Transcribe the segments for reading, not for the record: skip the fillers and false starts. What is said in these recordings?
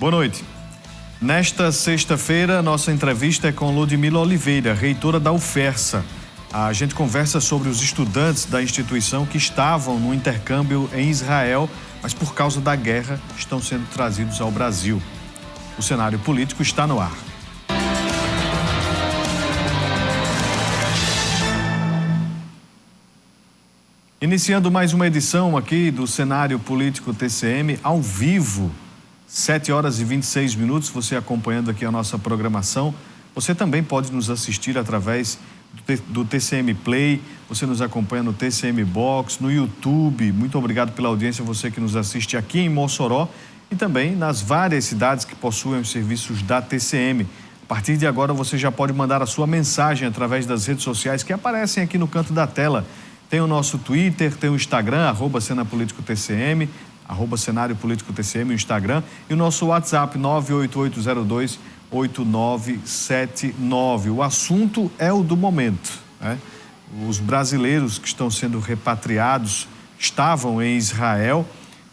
Boa noite. Nesta sexta-feira, nossa entrevista é com Ludmila Oliveira, reitora da UFERSA. A gente conversa sobre os estudantes da instituição que estavam no intercâmbio em Israel, mas por causa da guerra estão sendo trazidos ao Brasil. O cenário político está no ar. Iniciando mais uma edição aqui do Cenário Político TCM, ao vivo, 7 horas e 26 minutos, você acompanhando aqui a nossa programação. Você também pode nos assistir através do TCM Play, você nos acompanha no TCM Box, no YouTube. Muito obrigado pela audiência, você que nos assiste aqui em Mossoró e também nas várias cidades que possuem os serviços da TCM. A partir de agora, você já pode mandar a sua mensagem através das redes sociais que aparecem aqui no canto da tela. Tem o nosso Twitter, tem o Instagram, @CenaPolíticoTCM, @Cenário Político TCM, o Instagram, e o nosso WhatsApp, 988028979. O assunto é o do momento, né? Os brasileiros que estão sendo repatriados estavam em Israel,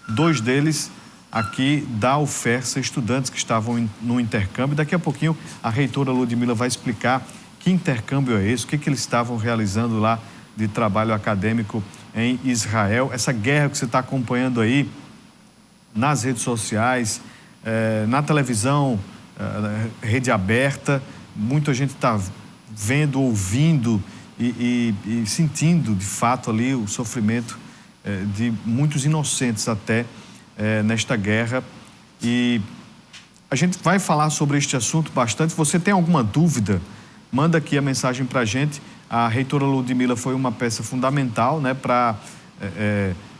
2 deles aqui da UFERSA, estudantes que estavam no intercâmbio. Daqui a pouquinho a reitora Ludmila vai explicar que intercâmbio é esse, o que eles estavam realizando lá de trabalho acadêmico em Israel. Essa guerra que você está acompanhando aí nas redes sociais, na televisão, rede aberta, muita gente está vendo, ouvindo e sentindo de fato ali o sofrimento de muitos inocentes até nesta guerra. E a gente vai falar sobre este assunto bastante. Você tem alguma dúvida? Manda aqui a mensagem para a gente. A reitora Ludmila foi uma peça fundamental, né, para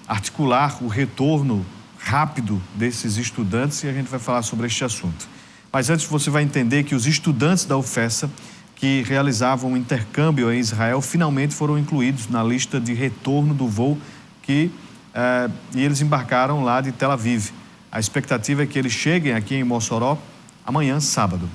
articular o retorno rápido desses estudantes, e a gente vai falar sobre este assunto. Mas antes você vai entender que os estudantes da UFERSA que realizavam um intercâmbio em Israel finalmente foram incluídos na lista de retorno do voo e eles embarcaram lá de Tel Aviv. A expectativa é que eles cheguem aqui em Mossoró amanhã, sábado.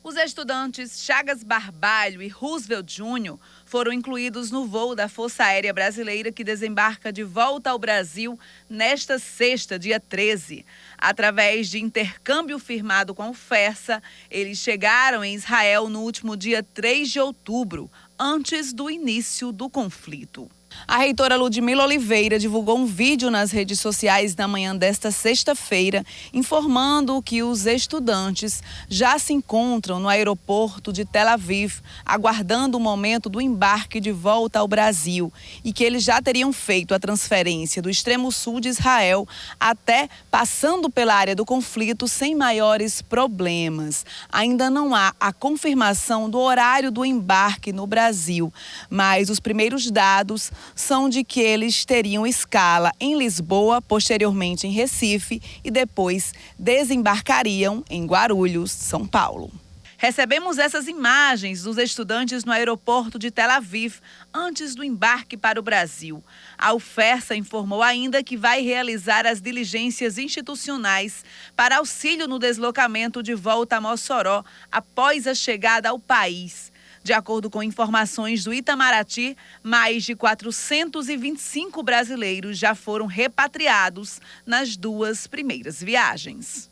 Os estudantes Chagas Barbalho e Roosevelt Júnior foram incluídos no voo da Força Aérea Brasileira que desembarca de volta ao Brasil nesta sexta, dia 13. Através de intercâmbio firmado com a UFERSA, eles chegaram em Israel no último dia 3 de outubro, antes do início do conflito. A reitora Ludmila Oliveira divulgou um vídeo nas redes sociais na manhã desta sexta-feira, informando que os estudantes já se encontram no aeroporto de Tel Aviv, aguardando o momento do embarque de volta ao Brasil, e que eles já teriam feito a transferência do extremo sul de Israel até passando pela área do conflito sem maiores problemas. Ainda não há a confirmação do horário do embarque no Brasil, mas os primeiros dados são de que eles teriam escala em Lisboa, posteriormente em Recife e depois desembarcariam em Guarulhos, São Paulo. Recebemos essas imagens dos estudantes no aeroporto de Tel Aviv antes do embarque para o Brasil. A UFERSA informou ainda que vai realizar as diligências institucionais para auxílio no deslocamento de volta a Mossoró após a chegada ao país. De acordo com informações do Itamaraty, mais de 425 brasileiros já foram repatriados nas 2 primeiras viagens.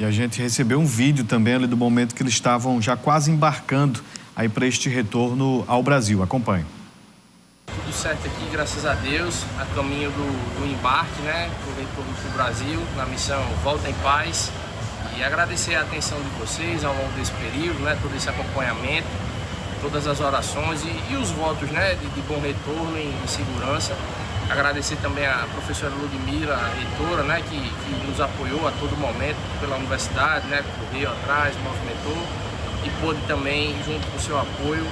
E a gente recebeu um vídeo também ali do momento que eles estavam já quase embarcando aí para este retorno ao Brasil. Acompanhe. Tudo certo aqui, graças a Deus, a caminho do embarque, né, do retorno para o Brasil, na missão Volta em Paz. E agradecer a atenção de vocês ao longo desse período, né, todo esse acompanhamento, todas as orações e os votos, né, de bom retorno em segurança. Agradecer também a professora Ludmila, a reitora, né, que nos apoiou a todo momento pela universidade, né, correu atrás, movimentou e pôde também, junto com o seu apoio,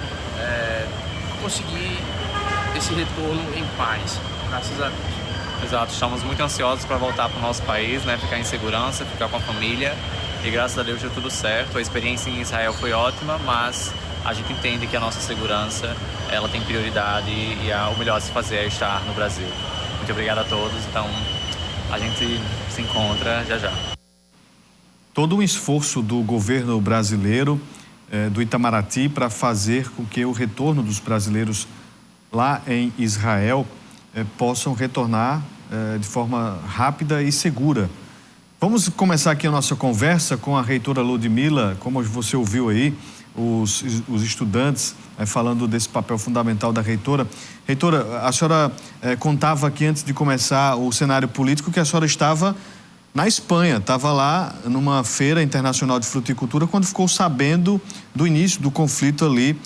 conseguir esse retorno em paz, graças a Deus. Exato, estamos muito ansiosos para voltar para o nosso país, né? Ficar em segurança, ficar com a família, e graças a Deus deu tudo certo. A experiência em Israel foi ótima, mas a gente entende que a nossa segurança ela tem prioridade e o melhor a se fazer é estar no Brasil. Muito obrigado a todos, então a gente se encontra já já. Todo um esforço do governo brasileiro, do Itamaraty, para fazer com que o retorno dos brasileiros lá em Israel possam retornar de forma rápida e segura. Vamos começar aqui a nossa conversa com a reitora Ludmila. Como você ouviu aí, os estudantes falando desse papel fundamental da reitora. Reitora, a senhora contava aqui antes de começar o cenário político que a senhora estava na Espanha, estava lá numa feira internacional de fruticultura quando ficou sabendo do início do conflito ali,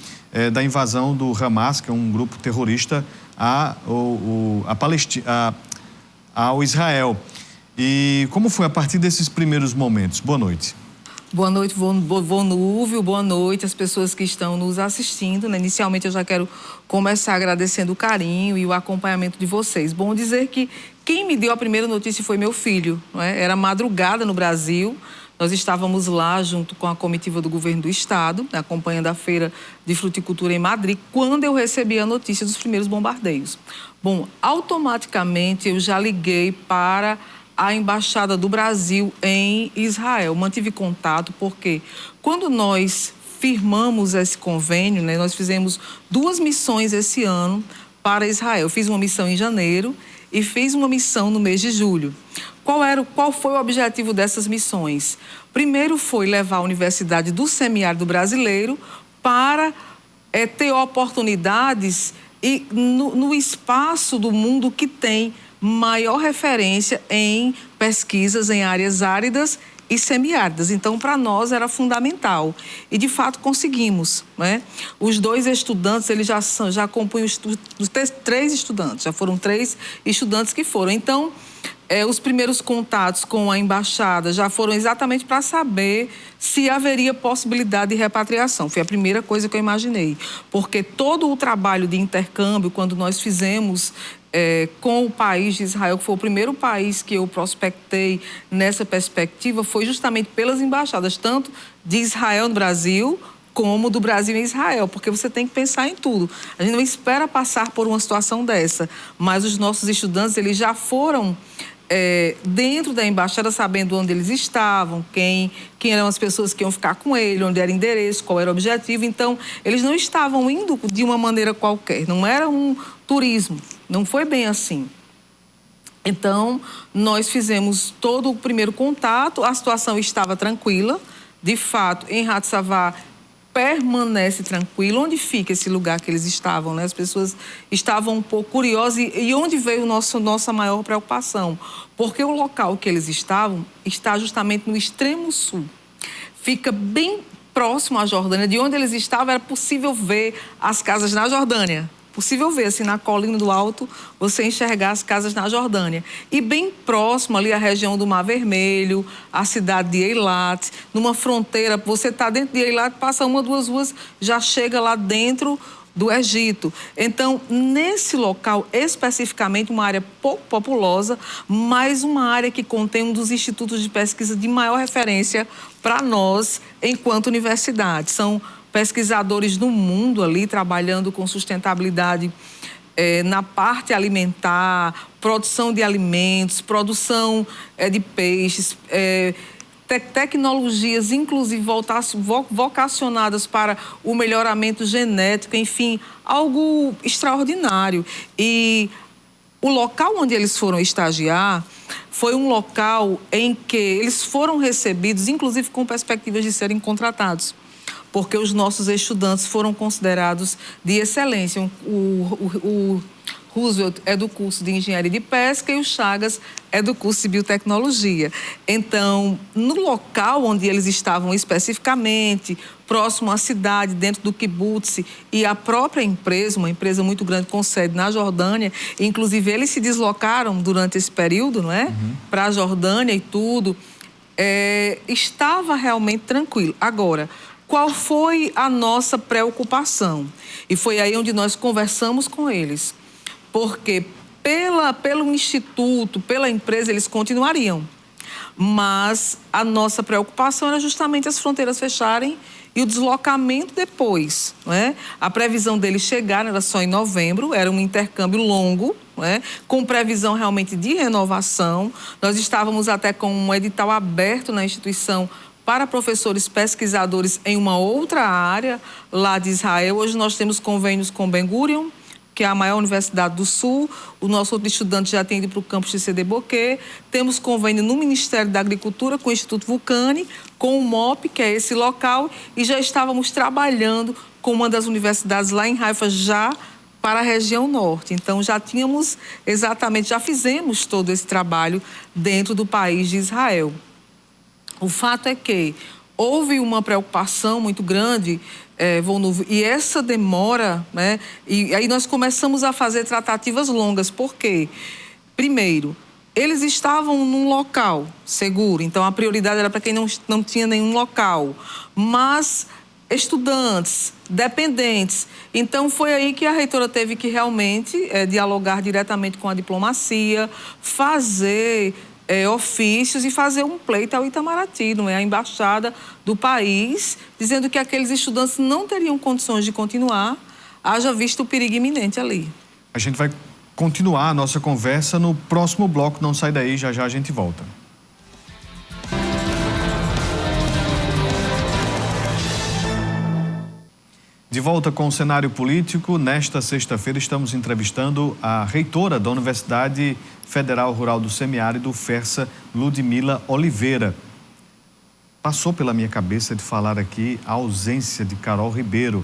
da invasão do Hamas, que é um grupo terrorista, ao Israel. E como foi a partir desses primeiros momentos? Boa noite. Boa noite, Vonúvio, boa noite às pessoas que estão nos assistindo. Inicialmente eu já quero começar agradecendo o carinho e o acompanhamento de vocês. Bom dizer que quem me deu a primeira notícia foi meu filho, não é? Era madrugada no Brasil, nós estávamos lá junto com a comitiva do governo do estado, acompanhando a feira de fruticultura em Madrid, quando eu recebi a notícia dos primeiros bombardeios. Bom, automaticamente eu já liguei para a Embaixada do Brasil em Israel. Mantive contato porque quando nós firmamos esse convênio, né, nós fizemos 2 missões esse ano para Israel. Eu fiz uma missão em janeiro e fiz uma missão no mês de julho. Qual foi o objetivo dessas missões? Primeiro foi levar a Universidade do Semiárido Brasileiro para ter oportunidades no espaço do mundo que tem maior referência em pesquisas em áreas áridas e semiáridas. Então, para nós era fundamental. E, de fato, conseguimos, né? Os 2 estudantes, eles já compunham os 3 estudantes, já foram 3 estudantes que foram. Então, os primeiros contatos com a embaixada já foram exatamente para saber se haveria possibilidade de repatriação. Foi a primeira coisa que eu imaginei. Porque todo o trabalho de intercâmbio, quando nós fizemos com o país de Israel, que foi o primeiro país que eu prospectei nessa perspectiva, foi justamente pelas embaixadas, tanto de Israel no Brasil, como do Brasil em Israel, porque você tem que pensar em tudo. A gente não espera passar por uma situação dessa, mas os nossos estudantes, eles já foram dentro da embaixada, sabendo onde eles estavam, quem eram as pessoas que iam ficar com ele, onde era o endereço, qual era o objetivo. Então, eles não estavam indo de uma maneira qualquer, não era um turismo, não foi bem assim. Então, nós fizemos todo o primeiro contato, a situação estava tranquila, de fato, em Ratzavá permanece tranquilo. Onde fica esse lugar que eles estavam, né? As pessoas estavam um pouco curiosas e onde veio nossa maior preocupação? Porque o local que eles estavam está justamente no extremo sul. Fica bem próximo à Jordânia. De onde eles estavam era possível ver as casas na Jordânia. Possível ver, assim, na colina do alto, você enxergar as casas na Jordânia. E bem próximo ali a região do Mar Vermelho, a cidade de Eilat, numa fronteira, você está dentro de Eilat, passa 1 ou 2 ruas, já chega lá dentro do Egito. Então, nesse local, especificamente, uma área pouco populosa, mas uma área que contém um dos institutos de pesquisa de maior referência para nós, enquanto universidade. São pesquisadores do mundo ali, trabalhando com sustentabilidade na parte alimentar, produção de alimentos, produção de peixes, tecnologias, inclusive vocacionadas para o melhoramento genético, enfim, algo extraordinário. E o local onde eles foram estagiar foi um local em que eles foram recebidos, inclusive com perspectivas de serem contratados, porque os nossos estudantes foram considerados de excelência. O Roosevelt é do curso de Engenharia de Pesca e o Chagas é do curso de Biotecnologia. Então, no local onde eles estavam especificamente, próximo à cidade, dentro do kibbutz, e a própria empresa, uma empresa muito grande com sede na Jordânia, inclusive eles se deslocaram durante esse período, não é? Para a Jordânia e tudo, estava realmente tranquilo. Agora, qual foi a nossa preocupação? E foi aí onde nós conversamos com eles. Porque pelo instituto, pela empresa, eles continuariam. Mas a nossa preocupação era justamente as fronteiras fecharem e o deslocamento depois, não é? A previsão deles chegarem era só em novembro, era um intercâmbio longo, não é? Com previsão realmente de renovação. Nós estávamos até com um edital aberto na instituição para professores pesquisadores em uma outra área lá de Israel. Hoje nós temos convênios com Ben Gurion, que é a maior universidade do Sul. O nosso outro estudante já tem ido para o campus de Cedeboquê. Temos convênio no Ministério da Agricultura com o Instituto Vulcani, com o MOP, que é esse local, e já estávamos trabalhando com uma das universidades lá em Haifa já para a região norte. Então, já fizemos todo esse trabalho dentro do país de Israel. O fato é que houve uma preocupação muito grande, Volnuvo, e essa demora, né? E aí nós começamos a fazer tratativas longas. Por quê? Primeiro, eles estavam num local seguro, então a prioridade era para quem não tinha nenhum local. Mas estudantes, dependentes. Então, foi aí que a reitora teve que realmente dialogar diretamente com a diplomacia, fazer ofícios e fazer um pleito ao Itamaraty, não é? A embaixada do país, dizendo que aqueles estudantes não teriam condições de continuar, haja visto o perigo iminente ali. A gente vai continuar a nossa conversa no próximo bloco. Não sai daí, já já a gente volta. De volta com o cenário político, nesta sexta-feira estamos entrevistando a reitora da Universidade Federal Rural do Semiárido, UFERSA, Ludmila Oliveira. Passou pela minha cabeça de falar aqui a ausência de Carol Ribeiro,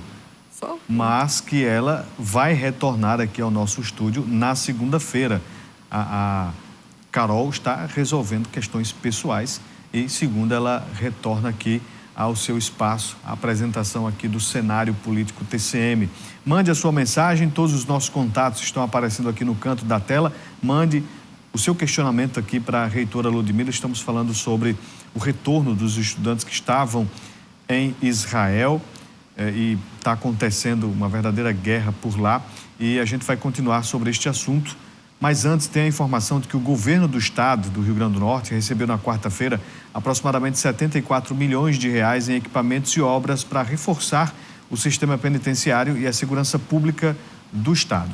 mas que ela vai retornar aqui ao nosso estúdio na segunda-feira. A Carol está resolvendo questões pessoais e, segunda, ela retorna aqui ao seu espaço, a apresentação aqui do cenário político TCM. Mande a sua mensagem, todos os nossos contatos estão aparecendo aqui no canto da tela. Mande o seu questionamento aqui para a reitora Ludmila. Estamos falando sobre o retorno dos estudantes que estavam em Israel e está acontecendo uma verdadeira guerra por lá e a gente vai continuar sobre este assunto. Mas antes tem a informação de que o governo do estado do Rio Grande do Norte recebeu na quarta-feira aproximadamente 74 milhões de reais em equipamentos e obras para reforçar o sistema penitenciário e a segurança pública do estado.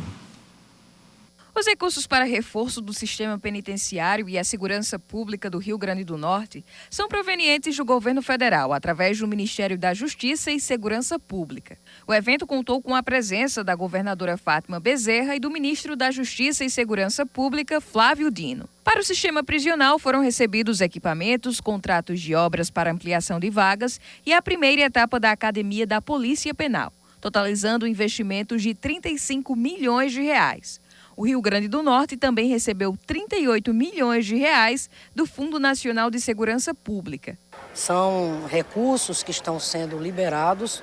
Os recursos para reforço do sistema penitenciário e a segurança pública do Rio Grande do Norte são provenientes do governo federal, através do Ministério da Justiça e Segurança Pública. O evento contou com a presença da governadora Fátima Bezerra e do ministro da Justiça e Segurança Pública, Flávio Dino. Para o sistema prisional foram recebidos equipamentos, contratos de obras para ampliação de vagas e a primeira etapa da Academia da Polícia Penal, totalizando investimentos de 35 milhões de reais. O Rio Grande do Norte também recebeu 38 milhões de reais do Fundo Nacional de Segurança Pública. São recursos que estão sendo liberados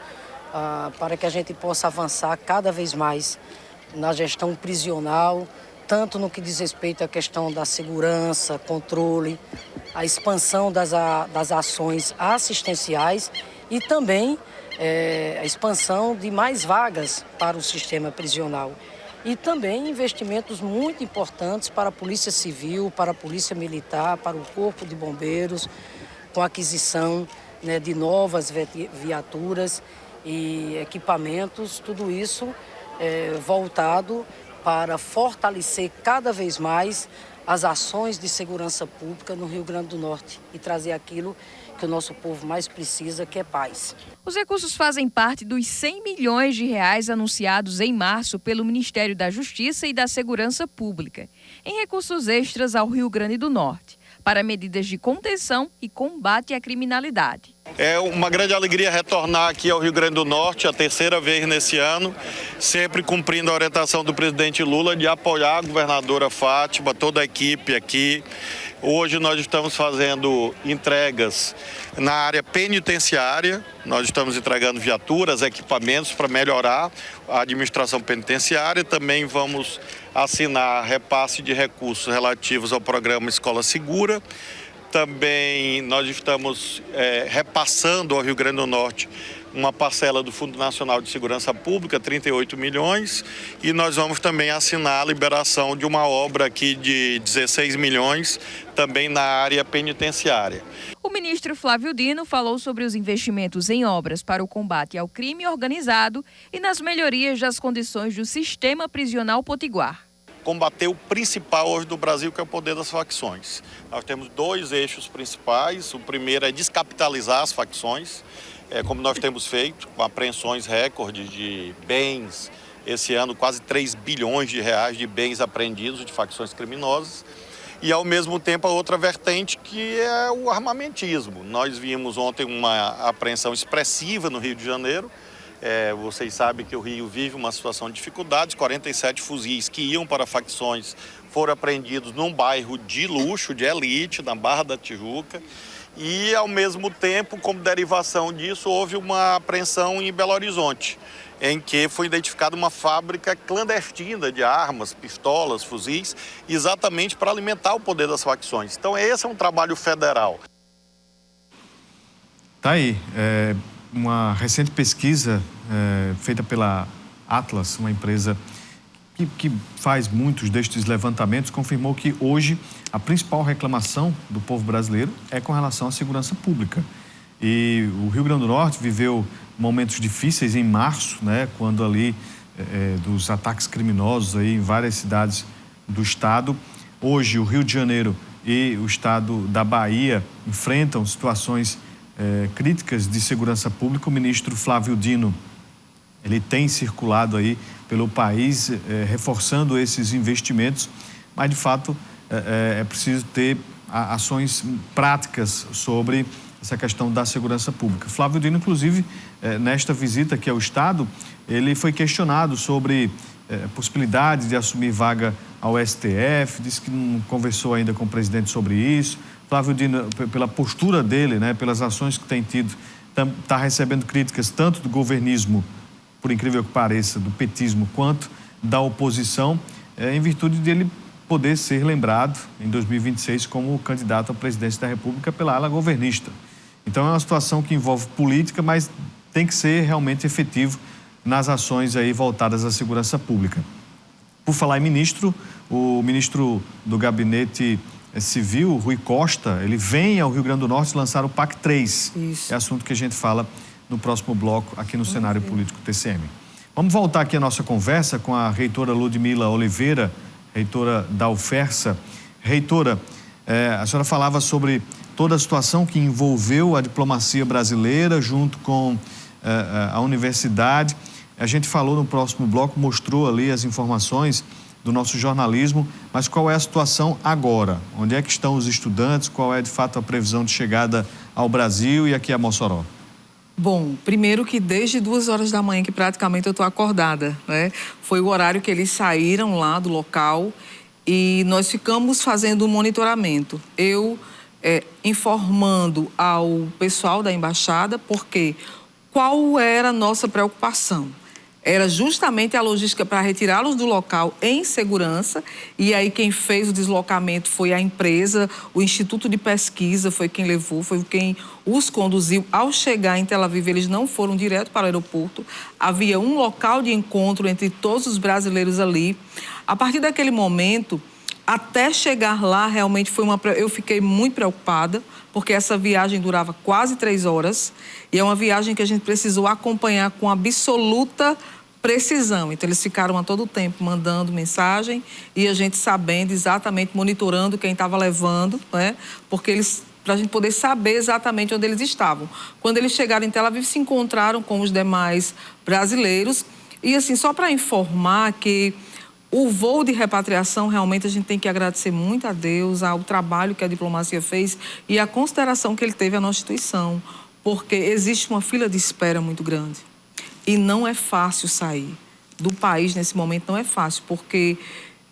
para que a gente possa avançar cada vez mais na gestão prisional, tanto no que diz respeito à questão da segurança, controle, a expansão das ações assistenciais e também a expansão de mais vagas para o sistema prisional. E também investimentos muito importantes para a Polícia Civil, para a Polícia Militar, para o Corpo de Bombeiros, com a aquisição de novas viaturas e equipamentos, tudo isso voltado para fortalecer cada vez mais as ações de segurança pública no Rio Grande do Norte e trazer aquilo que o nosso povo mais precisa, que é paz. Os recursos fazem parte dos 100 milhões de reais anunciados em março pelo Ministério da Justiça e da Segurança Pública, em recursos extras ao Rio Grande do Norte, para medidas de contenção e combate à criminalidade. É uma grande alegria retornar aqui ao Rio Grande do Norte, a terceira vez nesse ano, sempre cumprindo a orientação do presidente Lula de apoiar a governadora Fátima, toda a equipe aqui. Hoje nós estamos fazendo entregas na área penitenciária, nós estamos entregando viaturas, equipamentos para melhorar a administração penitenciária. Também vamos assinar repasse de recursos relativos ao programa Escola Segura. Também nós estamos repassando ao Rio Grande do Norte uma parcela do Fundo Nacional de Segurança Pública, 38 milhões, e nós vamos também assinar a liberação de uma obra aqui de 16 milhões, também na área penitenciária. O ministro Flávio Dino falou sobre os investimentos em obras para o combate ao crime organizado e nas melhorias das condições do sistema prisional potiguar. Combater o principal hoje do Brasil, que é o poder das facções. Nós temos dois eixos principais. O primeiro é descapitalizar as facções, como nós temos feito, com apreensões recordes de bens, esse ano quase 3 bilhões de reais de bens apreendidos de facções criminosas. E, ao mesmo tempo, a outra vertente, que é o armamentismo. Nós vimos ontem uma apreensão expressiva no Rio de Janeiro. Vocês sabem que o Rio vive uma situação de dificuldades. 47 fuzis que iam para facções foram apreendidos num bairro de luxo, de elite, na Barra da Tijuca. E, ao mesmo tempo, como derivação disso, houve uma apreensão em Belo Horizonte, em que foi identificada uma fábrica clandestina de armas, pistolas, fuzis, exatamente para alimentar o poder das facções. Então, esse é um trabalho federal. Tá aí. Uma recente pesquisa feita pela Atlas, uma empresa que faz muitos destes levantamentos, confirmou que hoje a principal reclamação do povo brasileiro é com relação à segurança pública. E o Rio Grande do Norte viveu momentos difíceis em março, né, quando ali dos ataques criminosos aí em várias cidades do estado. Hoje o Rio de Janeiro e o estado da Bahia enfrentam situações críticas de segurança pública. O ministro Flávio Dino, ele tem circulado aí pelo país reforçando esses investimentos, mas de fato é preciso ter ações práticas sobre essa questão da segurança pública. Flávio Dino, inclusive, nesta visita aqui ao estado, ele foi questionado sobre a possibilidade de assumir vaga ao STF, disse que não conversou ainda com o presidente sobre isso. Flávio Dino, pela postura dele, né, pelas ações que tem tido, está recebendo críticas tanto do governismo, por incrível que pareça, do petismo, quanto da oposição, em virtude de ele poder ser lembrado em 2026 como candidato à presidência da República pela ala governista. Então é uma situação que envolve política, mas tem que ser realmente efetivo nas ações aí voltadas à segurança pública. Por falar em ministro, o ministro do Gabinete Civil, Rui Costa, ele vem ao Rio Grande do Norte lançar o PAC 3. Isso. É assunto que a gente fala no próximo bloco aqui no Cenário Político TCM. Vamos voltar aqui a nossa conversa com a reitora Ludmila Oliveira, reitora da UFERSA. Reitora, a senhora falava sobre toda a situação que envolveu a diplomacia brasileira junto com a universidade. A gente falou no próximo bloco, mostrou ali as informações do nosso jornalismo, mas qual é a situação agora? Onde é que estão os estudantes? Qual é, de fato, a previsão de chegada ao Brasil e aqui a Mossoró? Bom, primeiro que desde 2 horas da manhã que praticamente eu estou acordada, né? Foi o horário que eles saíram lá do local e nós ficamos fazendo um monitoramento. Eu informando ao pessoal da embaixada, porque qual era a nossa preocupação? Era justamente a logística para retirá-los do local em segurança, e aí quem fez o deslocamento foi a empresa, o Instituto de Pesquisa foi quem levou, foi quem os conduziu. Ao chegar em Tel Aviv, eles não foram direto para o aeroporto, havia um local de encontro entre todos os brasileiros ali. A partir daquele momento, até chegar lá, realmente eu fiquei muito preocupada, porque essa viagem durava quase 3 horas, e é uma viagem que a gente precisou acompanhar com absoluta precisão. Então, eles ficaram a todo tempo mandando mensagem e a gente sabendo exatamente, monitorando quem estava levando, né? Porque para a gente poder saber exatamente onde eles estavam. Quando eles chegaram em Tel Aviv, se encontraram com os demais brasileiros. E, assim, só para informar que o voo de repatriação, realmente, a gente tem que agradecer muito a Deus, ao trabalho que a diplomacia fez e a consideração que ele teve à nossa instituição, porque existe uma fila de espera muito grande. E não é fácil sair do país nesse momento, não é fácil, porque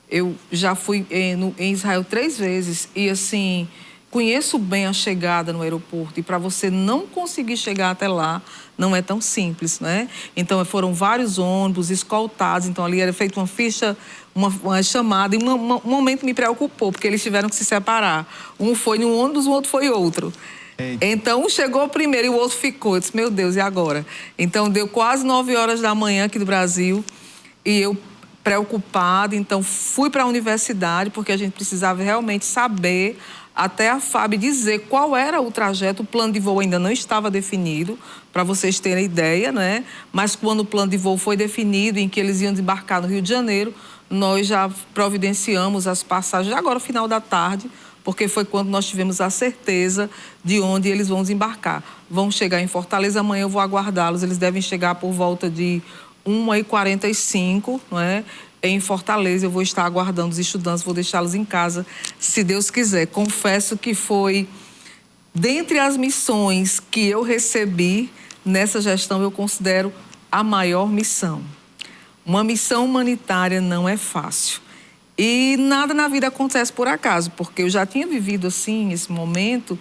eu já fui em Israel 3 vezes e, assim, conheço bem a chegada no aeroporto, e para você não conseguir chegar até lá, não é tão simples, né? Então, foram vários ônibus escoltados, então ali era feita uma ficha, uma chamada, e um momento me preocupou, porque eles tiveram que se separar. Um foi num ônibus, o outro foi outro. Então, um chegou primeiro e o outro ficou. Eu disse, meu Deus, e agora? Então, deu quase 9 horas da manhã aqui do Brasil, e eu preocupada, então fui para a universidade, porque a gente precisava realmente saber, até a FAB dizer qual era o trajeto. O plano de voo ainda não estava definido, para vocês terem ideia, né? Mas quando o plano de voo foi definido, em que eles iam desembarcar no Rio de Janeiro, nós já providenciamos as passagens, agora final da tarde, porque foi quando nós tivemos a certeza de onde eles vão desembarcar. Vão chegar em Fortaleza, amanhã eu vou aguardá-los, eles devem chegar por volta de 1h45, não é? Em Fortaleza. Eu vou estar aguardando os estudantes, vou deixá-los em casa, se Deus quiser. Confesso que foi, dentre as missões que eu recebi nessa gestão, eu considero a maior missão. Uma missão humanitária não é fácil. E nada na vida acontece por acaso, porque eu já tinha vivido assim, esse momento.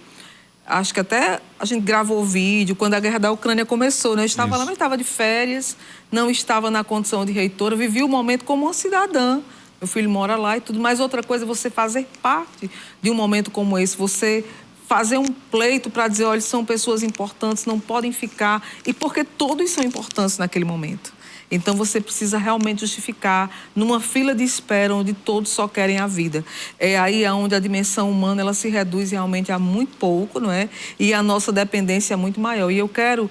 Acho que até a gente gravou vídeo quando a guerra da Ucrânia começou, né? Eu estava lá, mas estava de férias, não estava na condição de reitora, vivi o momento como uma cidadã. Meu filho mora lá e tudo. Mas outra coisa é você fazer parte de um momento como esse, você fazer um pleito para dizer, olha, são pessoas importantes, não podem ficar, e porque todos são importantes naquele momento. Então, você precisa realmente justificar numa fila de espera onde todos só querem a vida. É aí onde a dimensão humana ela se reduz realmente a muito pouco, não é? E a nossa dependência é muito maior. E eu quero,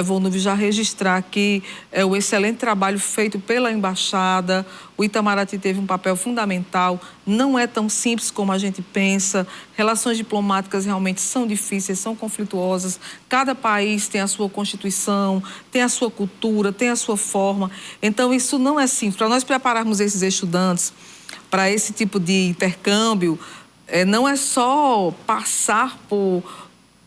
Volnúvio, já registrar aqui o excelente trabalho feito pela Embaixada. O Itamaraty teve um papel fundamental. Não é tão simples como a gente pensa. Relações diplomáticas realmente são difíceis, são conflituosas. Cada país tem a sua constituição, tem a sua cultura, tem a sua forma. Então, isso não é simples. Para nós prepararmos esses estudantes para esse tipo de intercâmbio, não é só passar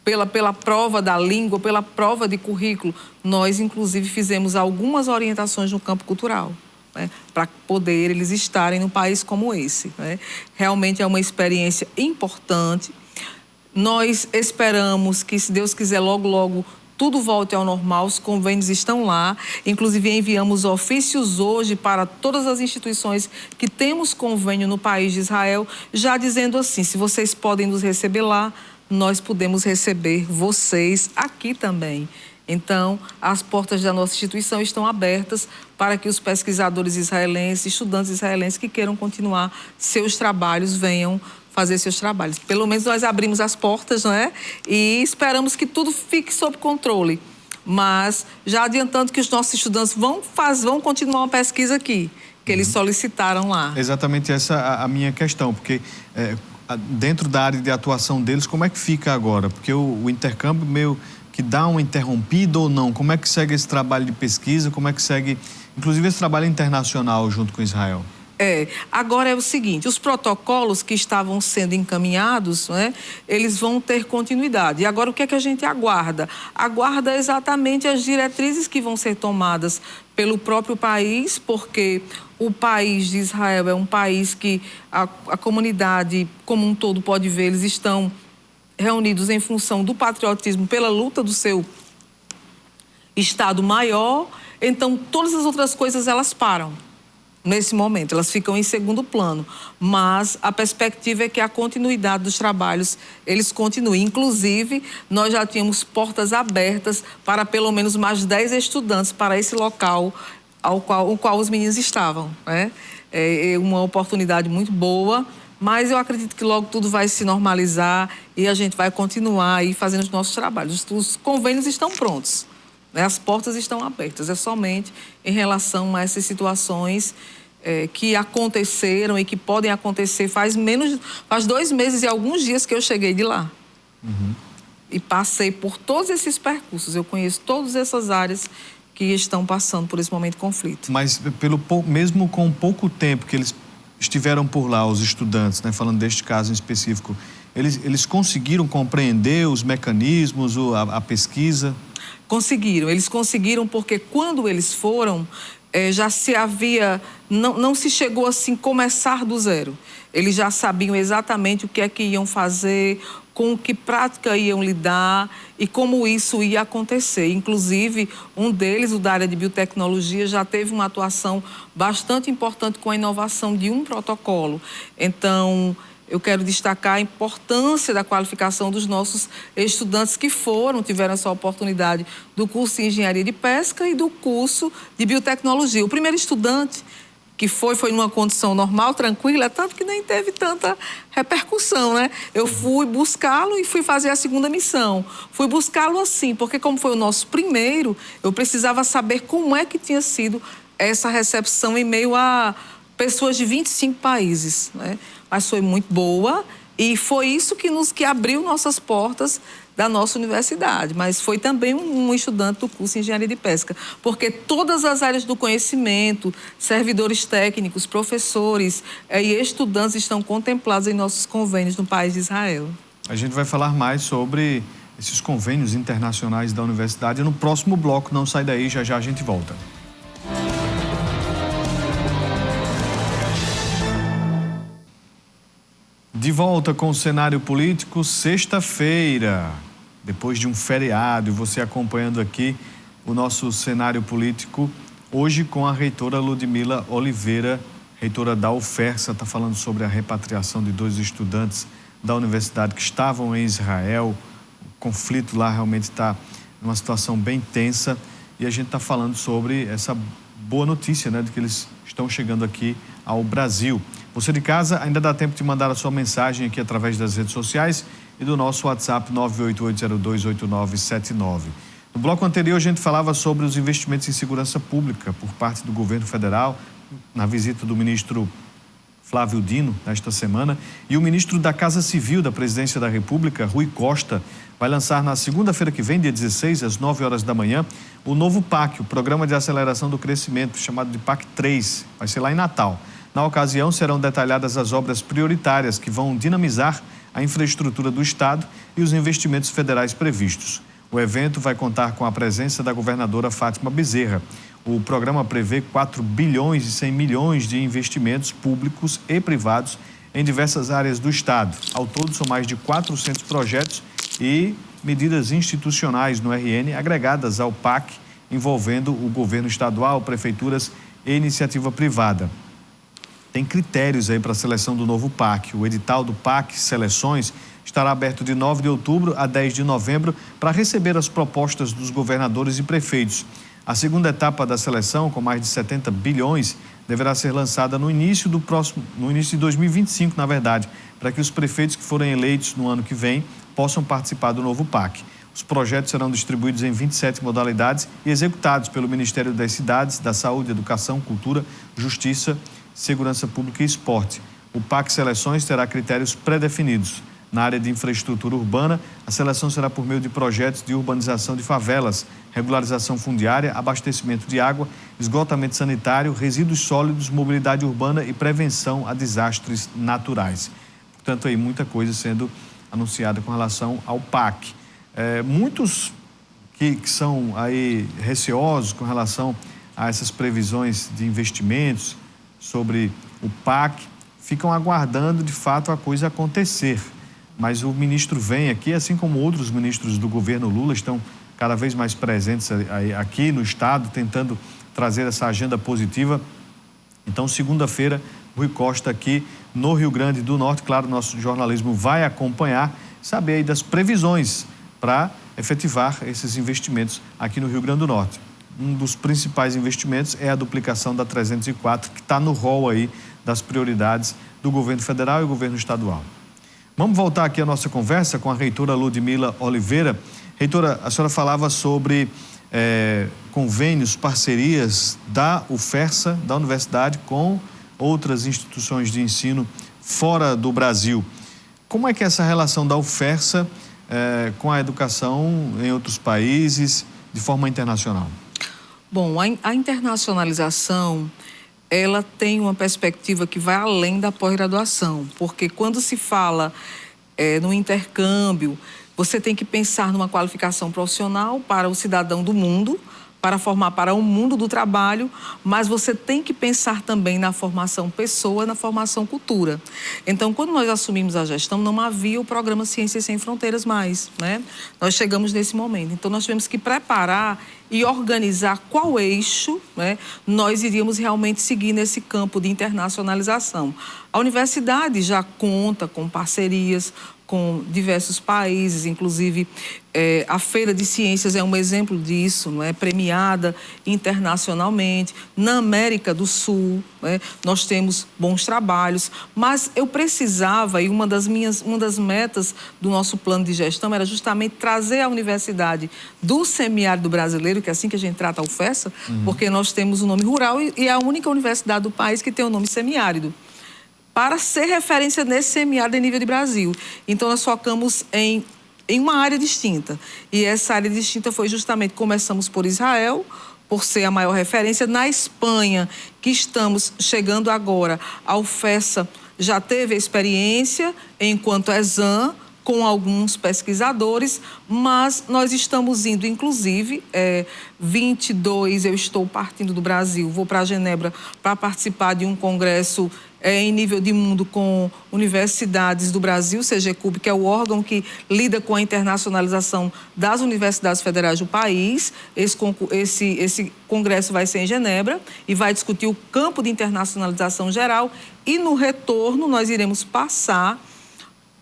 pela prova da língua, pela prova de currículo. Nós, inclusive, fizemos algumas orientações no campo cultural, né, para poder eles estarem num país como esse, né? Realmente é uma experiência importante. Nós esperamos que, se Deus quiser, logo, logo, tudo volte ao normal, os convênios estão lá. Inclusive, enviamos ofícios hoje para todas as instituições que temos convênio no país de Israel, já dizendo assim, se vocês podem nos receber lá, nós podemos receber vocês aqui também. Então, as portas da nossa instituição estão abertas para que os pesquisadores israelenses, estudantes israelenses que queiram continuar seus trabalhos, venham fazer seus trabalhos. Pelo menos nós abrimos as portas, não é? E esperamos que tudo fique sob controle. Mas, já adiantando que os nossos estudantes vão continuar uma pesquisa aqui, que eles solicitaram lá. Exatamente essa a minha questão, porque dentro da área de atuação deles, como é que fica agora? Porque o intercâmbio meio que dá uma interrompida ou não? Como é que segue esse trabalho de pesquisa? Como é que segue, inclusive, esse trabalho internacional junto com Israel? Agora é o seguinte, os protocolos que estavam sendo encaminhados, né, eles vão ter continuidade. E agora o que é que a gente aguarda? Aguarda exatamente as diretrizes que vão ser tomadas pelo próprio país, porque o país de Israel é um país que a comunidade como um todo pode ver, eles estão reunidos em função do patriotismo pela luta do seu Estado maior. Então, todas as outras coisas, elas param. Nesse momento, elas ficam em segundo plano, mas a perspectiva é que a continuidade dos trabalhos, eles continuem. Inclusive, nós já tínhamos portas abertas para pelo menos mais 10 estudantes para esse local o qual os meninos estavam, né? É uma oportunidade muito boa, mas eu acredito que logo tudo vai se normalizar e a gente vai continuar aí fazendo os nossos trabalhos. Os convênios estão prontos. As portas estão abertas, é somente em relação a essas situações que aconteceram e que podem acontecer faz 2 meses e alguns dias que eu cheguei de lá. E passei por todos esses percursos, eu conheço todas essas áreas que estão passando por esse momento de conflito. Mas mesmo com pouco tempo que eles estiveram por lá, os estudantes, né, falando deste caso em específico, eles conseguiram compreender os mecanismos, a pesquisa? Conseguiram, eles conseguiram porque quando eles foram, já se havia, não se chegou assim começar do zero. Eles já sabiam exatamente o que é que iam fazer, com que prática iam lidar e como isso ia acontecer. Inclusive, um deles, o da área de biotecnologia, já teve uma atuação bastante importante com a inovação de um protocolo. Então, eu quero destacar a importância da qualificação dos nossos estudantes que tiveram essa oportunidade do curso de Engenharia de Pesca e do curso de Biotecnologia. O primeiro estudante que foi numa condição normal, tranquila, tanto que nem teve tanta repercussão, né? Eu fui buscá-lo e fui fazer a segunda missão. Fui buscá-lo assim, porque como foi o nosso primeiro, eu precisava saber como é que tinha sido essa recepção em meio a pessoas de 25 países, né? Mas foi muito boa E foi isso que abriu nossas portas da nossa universidade, mas foi também um estudante do curso de Engenharia de Pesca, porque todas as áreas do conhecimento, servidores técnicos, professores e estudantes estão contemplados em nossos convênios no país de Israel. A gente vai falar mais sobre esses convênios internacionais da universidade no próximo bloco. Não sai daí, já já a gente volta. De volta com o cenário político, sexta-feira, depois de um feriado, e você acompanhando aqui o nosso cenário político, hoje com a reitora Ludmila Oliveira, reitora da UFERSA, está falando sobre a repatriação de 2 estudantes da universidade que estavam em Israel. O conflito lá realmente está numa situação bem tensa e a gente está falando sobre essa boa notícia, né, de que eles estão chegando aqui ao Brasil. Você de casa, ainda dá tempo de mandar a sua mensagem aqui através das redes sociais e do nosso WhatsApp 988028979. No bloco anterior, a gente falava sobre os investimentos em segurança pública por parte do governo federal, na visita do ministro Flávio Dino, nesta semana, e o ministro da Casa Civil da Presidência da República, Rui Costa, vai lançar na segunda-feira que vem, dia 16, às 9 horas da manhã, o novo PAC, o Programa de Aceleração do Crescimento, chamado de PAC 3, vai ser lá em Natal. Na ocasião, serão detalhadas as obras prioritárias que vão dinamizar a infraestrutura do Estado e os investimentos federais previstos. O evento vai contar com a presença da governadora Fátima Bezerra. O programa prevê 4 bilhões e 100 milhões de investimentos públicos e privados em diversas áreas do Estado. Ao todo, são mais de 400 projetos e medidas institucionais no RN agregadas ao PAC, envolvendo o governo estadual, prefeituras e iniciativa privada. Tem critérios aí para a seleção do novo PAC. O edital do PAC Seleções estará aberto de 9 de outubro a 10 de novembro para receber as propostas dos governadores e prefeitos. A segunda etapa da seleção, com mais de 70 bilhões, deverá ser lançada no início de 2025, na verdade, para que os prefeitos que forem eleitos no ano que vem possam participar do novo PAC. Os projetos serão distribuídos em 27 modalidades e executados pelo Ministério das Cidades, da Saúde, Educação, Cultura, Justiça, Segurança Pública e Esporte. O PAC Seleções terá critérios pré-definidos. Na área de infraestrutura urbana, a seleção será por meio de projetos de urbanização de favelas, regularização fundiária, abastecimento de água, esgotamento sanitário, resíduos sólidos, mobilidade urbana e prevenção a desastres naturais. Portanto, aí muita coisa sendo anunciada com relação ao PAC. Muitos que são aí receosos com relação a essas previsões de investimentos sobre o PAC, ficam aguardando de fato a coisa acontecer. Mas o ministro vem aqui, assim como outros ministros do governo Lula estão cada vez mais presentes aqui no estado, tentando trazer essa agenda positiva. Então, segunda-feira, Rui Costa aqui no Rio Grande do Norte, claro, nosso jornalismo vai acompanhar, saber aí das previsões para efetivar esses investimentos aqui no Rio Grande do Norte. Um dos principais investimentos é a duplicação da 304, que está no rol aí das prioridades do governo federal e governo estadual. Vamos voltar aqui à nossa conversa com a reitora Ludmila Oliveira. Reitora, a senhora falava sobre convênios, parcerias da UFERSA, da universidade, com outras instituições de ensino fora do Brasil. Como é que é essa relação da UFERSA com a educação em outros países, de forma internacional? Bom, a internacionalização, ela tem uma perspectiva que vai além da pós-graduação, porque quando se fala no intercâmbio, você tem que pensar numa qualificação profissional para o cidadão do mundo, para formar para o mundo do trabalho, mas você tem que pensar também na formação pessoa, na formação cultura. Então, quando nós assumimos a gestão, não havia o programa Ciências Sem Fronteiras mais, né? Nós chegamos nesse momento. Então, nós tivemos que preparar e organizar qual eixo, né, nós iríamos realmente seguir nesse campo de internacionalização. A universidade já conta com parcerias com diversos países, inclusive a Feira de Ciências é um exemplo disso, não é? Premiada internacionalmente. Na América do Sul, né, nós temos bons trabalhos, mas eu precisava, e uma das metas do nosso plano de gestão era justamente trazer a universidade do semiárido brasileiro, que é assim que a gente trata a UFERSA, porque nós temos o nome rural e é a única universidade do país que tem o nome semiárido. para ser referência nesse semiárido em nível de Brasil. Então, nós focamos em uma área distinta. E essa área distinta foi justamente, começamos por Israel, por ser a maior referência. Na Espanha, que estamos chegando agora, a UFESA já teve experiência enquanto exam com alguns pesquisadores, mas nós estamos indo, inclusive, 22, eu estou partindo do Brasil, vou para Genebra para participar de um congresso em nível de mundo com universidades do Brasil, CGCUB, que é o órgão que lida com a internacionalização das universidades federais do país. Esse congresso vai ser em Genebra e vai discutir o campo de internacionalização geral, e no retorno nós iremos passar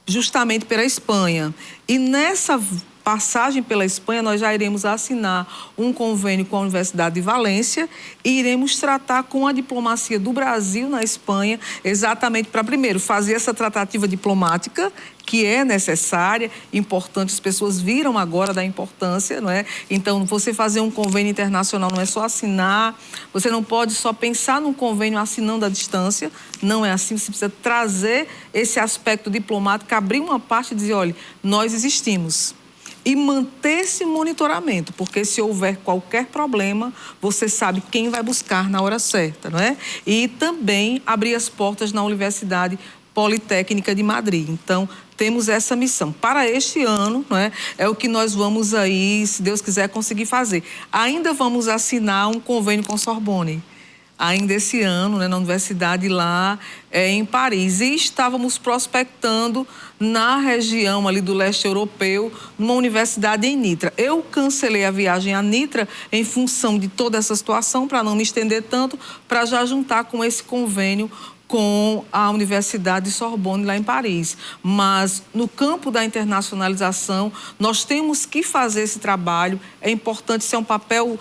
justamente pela Espanha. E nessa passagem pela Espanha, nós já iremos assinar um convênio com a Universidade de Valência e iremos tratar com a diplomacia do Brasil na Espanha, exatamente para, primeiro, fazer essa tratativa diplomática, que é necessária, importante, as pessoas viram agora da importância, não é? Então, você fazer um convênio internacional não é só assinar, você não pode só pensar num convênio assinando à distância, não é assim, você precisa trazer esse aspecto diplomático, abrir uma parte e dizer, olha, nós existimos. E manter esse monitoramento, porque se houver qualquer problema, você sabe quem vai buscar na hora certa, não é? E também abrir as portas na Universidade Politécnica de Madrid. Então, temos essa missão. Para este ano, não é? É o que nós vamos aí, se Deus quiser, conseguir fazer. Ainda vamos assinar um convênio com Sorbonne, ainda esse ano, né, na universidade lá em Paris. E estávamos prospectando na região ali do leste europeu, numa universidade em Nitra. Eu cancelei a viagem a Nitra em função de toda essa situação, para não me estender tanto, para já juntar com esse convênio com a Universidade de Sorbonne, lá em Paris. Mas, no campo da internacionalização, nós temos que fazer esse trabalho. É importante ser um papel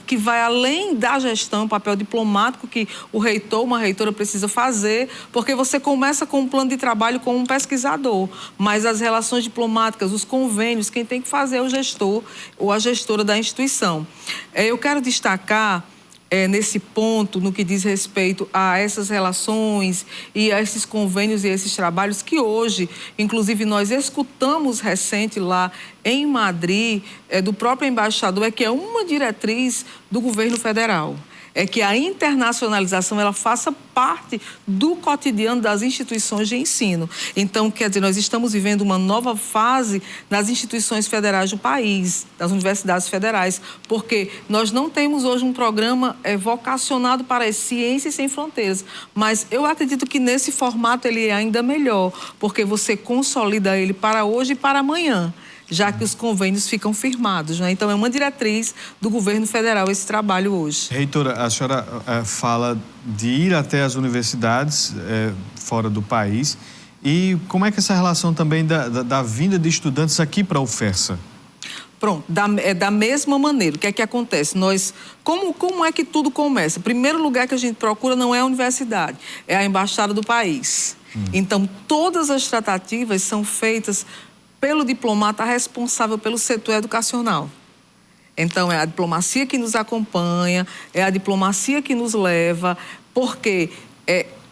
que vai além da gestão, um papel diplomático que o reitor, uma reitora precisa fazer, porque você começa com um plano de trabalho como um pesquisador, mas as relações diplomáticas, os convênios, quem tem que fazer é o gestor ou a gestora da instituição. Eu quero destacar nesse ponto, no que diz respeito a essas relações e a esses convênios e esses trabalhos que hoje, inclusive nós escutamos recente lá em Madrid, do próprio embaixador, que é uma diretriz do governo federal. É que a internacionalização ela faça parte do cotidiano das instituições de ensino. Então, quer dizer, nós estamos vivendo uma nova fase nas instituições federais do país, das universidades federais, porque nós não temos hoje um programa vocacionado para as ciências sem fronteiras, mas eu acredito que nesse formato ele é ainda melhor, porque você consolida ele para hoje e para amanhã, já que os convênios ficam firmados, né? Então, é uma diretriz do governo federal esse trabalho hoje. Reitora, a senhora fala de ir até as universidades fora do país. E como é que essa relação também da vinda de estudantes aqui para a UFESA? Pronto, da mesma maneira. O que é que acontece? Como é que tudo começa? O primeiro lugar que a gente procura não é a universidade, é a embaixada do país. Então, todas as tratativas são feitas pelo diplomata responsável pelo setor educacional. Então, é a diplomacia que nos acompanha, é a diplomacia que nos leva, porque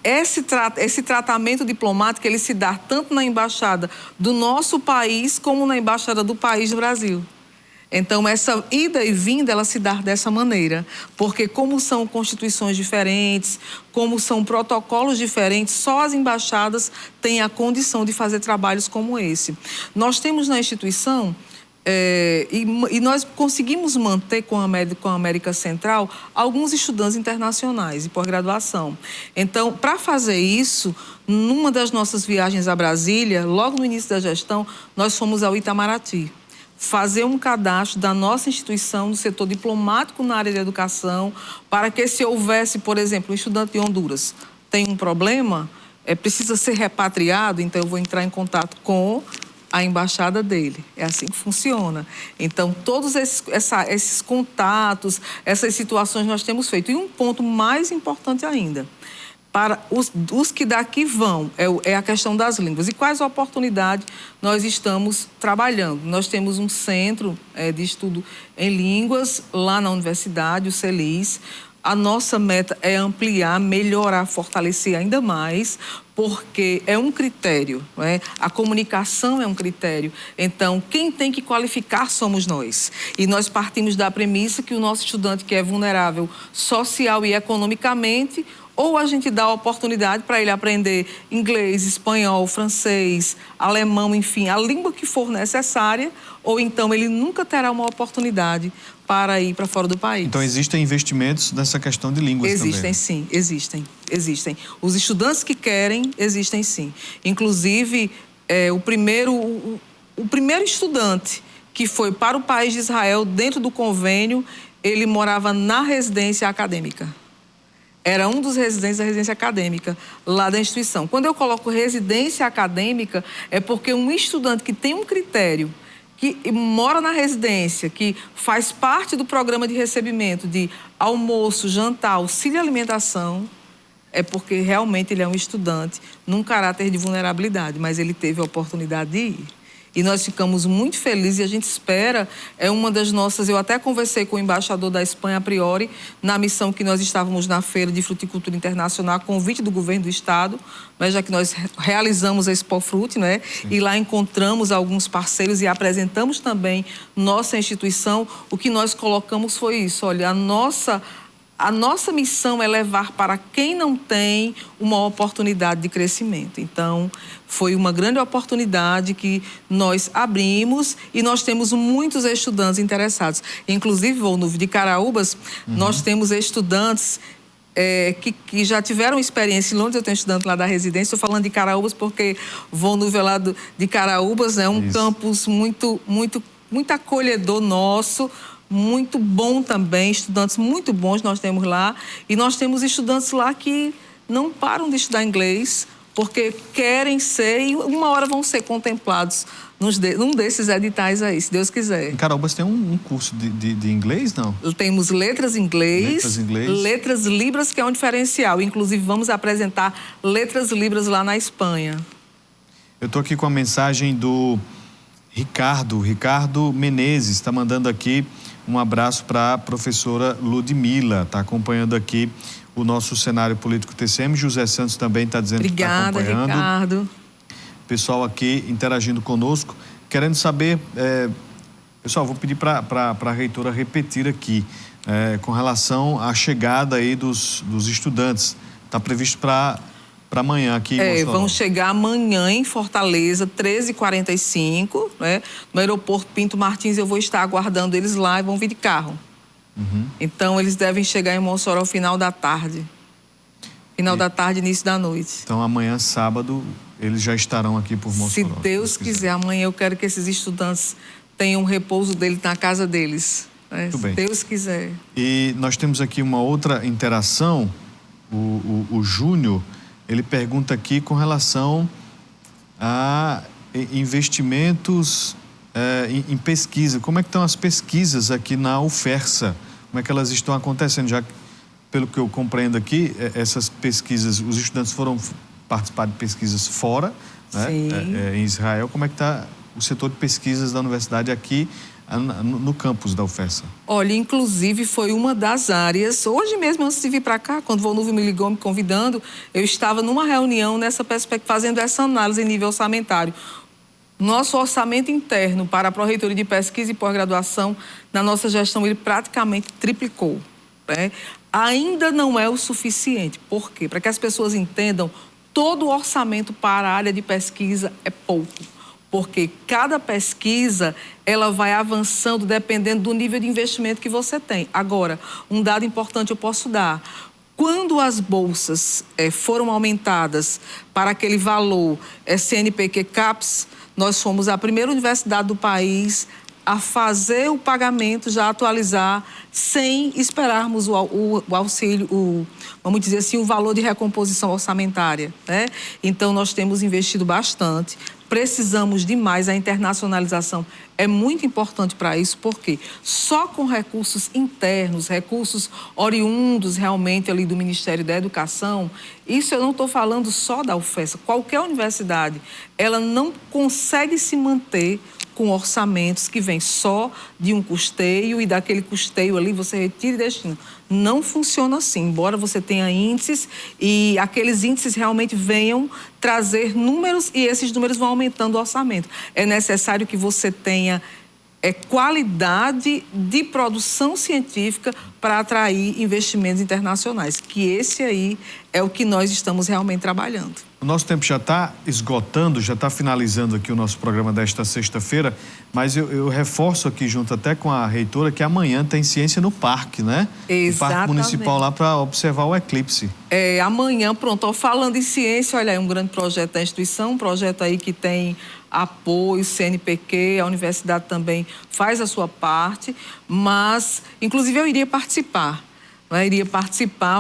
esse tratamento diplomático ele se dá tanto na embaixada do nosso país como na embaixada do país do Brasil. Então, essa ida e vinda, ela se dá dessa maneira, porque como são constituições diferentes, como são protocolos diferentes, só as embaixadas têm a condição de fazer trabalhos como esse. Nós temos na instituição, e nós conseguimos manter com a América Central alguns estudantes internacionais de pós-graduação. Então, para fazer isso, numa das nossas viagens a Brasília, logo no início da gestão, nós fomos ao Itamaraty fazer um cadastro da nossa instituição, do setor diplomático na área de educação, para que se houvesse, por exemplo, um estudante de Honduras tem um problema, precisa ser repatriado, então eu vou entrar em contato com a embaixada dele. É assim que funciona. Então, todos esses contatos, essas situações nós temos feito. E um ponto mais importante ainda, para os que daqui vão, é a questão das línguas. E quais oportunidades nós estamos trabalhando? Nós temos um centro de estudo em línguas lá na universidade, o CELIS. A nossa meta é ampliar, melhorar, fortalecer ainda mais, porque é um critério, não é? A comunicação é um critério. Então, quem tem que qualificar somos nós. E nós partimos da premissa que o nosso estudante que é vulnerável social e economicamente, ou a gente dá a oportunidade para ele aprender inglês, espanhol, francês, alemão, enfim, a língua que for necessária, ou então ele nunca terá uma oportunidade para ir para fora do país. Então, existem investimentos nessa questão de línguas também? Existem, sim. Existem. Os estudantes que querem, existem, sim. Inclusive, o primeiro estudante que foi para o país de Israel, dentro do convênio, ele morava na residência acadêmica. Era um dos residentes da residência acadêmica, lá da instituição. Quando eu coloco residência acadêmica, é porque um estudante que tem um critério, que mora na residência, que faz parte do programa de recebimento de almoço, jantar, auxílio alimentação, é porque realmente ele é um estudante num caráter de vulnerabilidade, mas ele teve a oportunidade de ir. E nós ficamos muito felizes e a gente espera, é uma das nossas... Eu até conversei com o embaixador da Espanha, a priori, na missão que nós estávamos na Feira de Fruticultura Internacional, a convite do governo do estado, mas já que nós realizamos a Expo Fruit, né? E lá encontramos alguns parceiros e apresentamos também nossa instituição. O que nós colocamos foi isso, olha, a nossa missão é levar para quem não tem uma oportunidade de crescimento. Então, foi uma grande oportunidade que nós abrimos e nós temos muitos estudantes interessados. Inclusive, Volnúvio, de Caraúbas, nós temos estudantes que já tiveram experiência em Londres. Eu tenho estudante lá da residência, estou falando de Caraúbas porque Volnúvio é lá de Caraúbas, é um campus muito acolhedor nosso, muito bom também, estudantes muito bons nós temos lá. E nós temos estudantes lá que não param de estudar inglês, porque querem ser e uma hora vão ser contemplados num desses editais aí, se Deus quiser. Em Caraúbas tem um curso de inglês, não? Temos letras inglês, letras libras, que é um diferencial. Inclusive, vamos apresentar letras libras lá na Espanha. Eu estou aqui com a mensagem do Ricardo Menezes, está mandando aqui um abraço para a professora Ludmila, está acompanhando aqui o nosso cenário político TCM. José Santos também está dizendo que está acompanhando. Obrigada, Ricardo. Pessoal aqui interagindo conosco, querendo saber... Pessoal, vou pedir para a reitora repetir aqui, com relação à chegada aí dos estudantes. Está previsto para amanhã aqui em Mossoró. Vão chegar amanhã em Fortaleza, 13h45, né? No aeroporto Pinto Martins. Eu vou estar aguardando eles lá e vão vir de carro. Então, eles devem chegar em Mossoró ao final da tarde. Final da tarde, início da noite. Então, amanhã, sábado, eles já estarão aqui por Mossoró. Se Deus quiser, amanhã eu quero que esses estudantes tenham um repouso deles na casa deles. Né? Muito bem. Se Deus quiser. E nós temos aqui uma outra interação. O Júnior, ele pergunta aqui com relação a investimentos em pesquisa. Como é que estão as pesquisas aqui na UFERSA? Como é que elas estão acontecendo? Já que, pelo que eu compreendo aqui, essas pesquisas, os estudantes foram participar de pesquisas fora, né? Em Israel. Como é que está o setor de pesquisas da universidade aqui no campus da UFERSA? Olha, inclusive foi uma das áreas, hoje mesmo antes de vir para cá, quando o Volnúvio me ligou me convidando, eu estava numa reunião nessa perspectiva, fazendo essa análise em nível orçamentário. Nosso orçamento interno para a Pró-Reitoria de Pesquisa e Pós-Graduação, na nossa gestão, ele praticamente triplicou, né? Ainda não é o suficiente. Por quê? Para que as pessoas entendam, todo o orçamento para a área de pesquisa é pouco. Porque cada pesquisa, ela vai avançando dependendo do nível de investimento que você tem. Agora, um dado importante eu posso dar. Quando as bolsas foram aumentadas para aquele valor CNPq-CAPES, nós fomos a primeira universidade do país a fazer o pagamento, já atualizar, sem esperarmos o auxílio, vamos dizer assim, o valor de recomposição orçamentária, né? Então, nós temos investido bastante. Precisamos de mais, a internacionalização é muito importante para isso, porque só com recursos internos, recursos oriundos realmente ali do Ministério da Educação, isso eu não estou falando só da UFERSA, qualquer universidade, ela não consegue se manter com orçamentos que vêm só de um custeio e daquele custeio ali você retira e destina. Não funciona assim, embora você tenha índices e aqueles índices realmente venham trazer números e esses números vão aumentando o orçamento. É necessário que você tenha qualidade de produção científica para atrair investimentos internacionais, que esse aí é o que nós estamos realmente trabalhando. O nosso tempo já está esgotando, já está finalizando aqui o nosso programa desta sexta-feira, mas eu reforço aqui junto até com a reitora que amanhã tem ciência no parque, né? Exatamente. No Parque Municipal lá para observar o eclipse. Amanhã, pronto, falando em ciência, olha, é um grande projeto da instituição, um projeto aí que tem apoio, CNPq, a universidade também faz a sua parte, mas, inclusive, eu iria participar,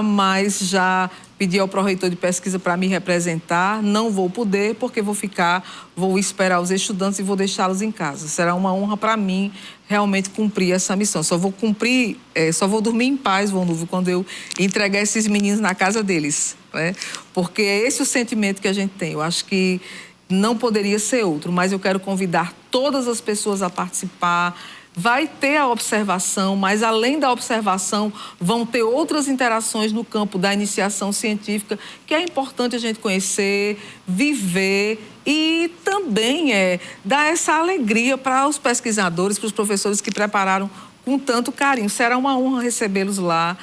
mas já pedi ao pró-reitor de pesquisa para me representar, não vou poder, porque vou esperar os estudantes e vou deixá-los em casa. Será uma honra para mim realmente cumprir essa missão. Só vou dormir em paz, Vonúvio, quando eu entregar esses meninos na casa deles, né? Porque é esse o sentimento que a gente tem. Eu acho que não poderia ser outro, mas eu quero convidar todas as pessoas a participar. Vai ter a observação, mas além da observação, vão ter outras interações no campo da iniciação científica, que é importante a gente conhecer, viver e também dar essa alegria para os pesquisadores, para os professores que prepararam com tanto carinho. Será uma honra recebê-los lá,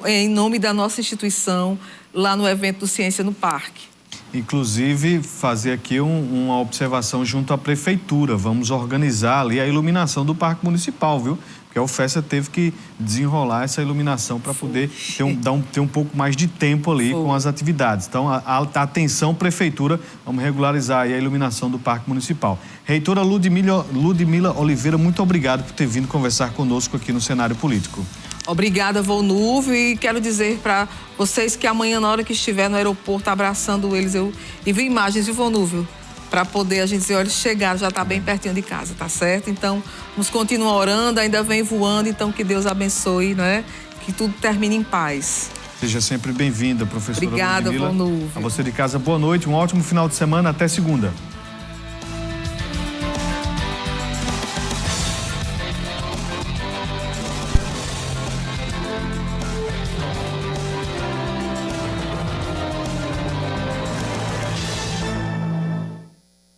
em nome da nossa instituição, lá no evento do Ciência no Parque. Inclusive, fazer aqui uma observação junto à prefeitura. Vamos organizar ali a iluminação do Parque Municipal, viu? Porque a UFESA teve que desenrolar essa iluminação para poder ter um pouco mais de tempo ali com as atividades. Então, atenção, prefeitura, vamos regularizar aí a iluminação do Parque Municipal. Reitora Ludmila Oliveira, muito obrigado por ter vindo conversar conosco aqui no cenário político. Obrigada, Vonúvio, e quero dizer para vocês que amanhã, na hora que estiver no aeroporto, abraçando eles, eu envio imagens de Vonúvio, para poder a gente dizer, olha, chegaram, já está bem pertinho de casa, tá certo? Então, vamos continuar orando, ainda vem voando, então que Deus abençoe, né? Que tudo termine em paz. Seja sempre bem-vinda, professora Ludmila. Obrigada, Vonúvio. A você de casa, boa noite, um ótimo final de semana, até segunda.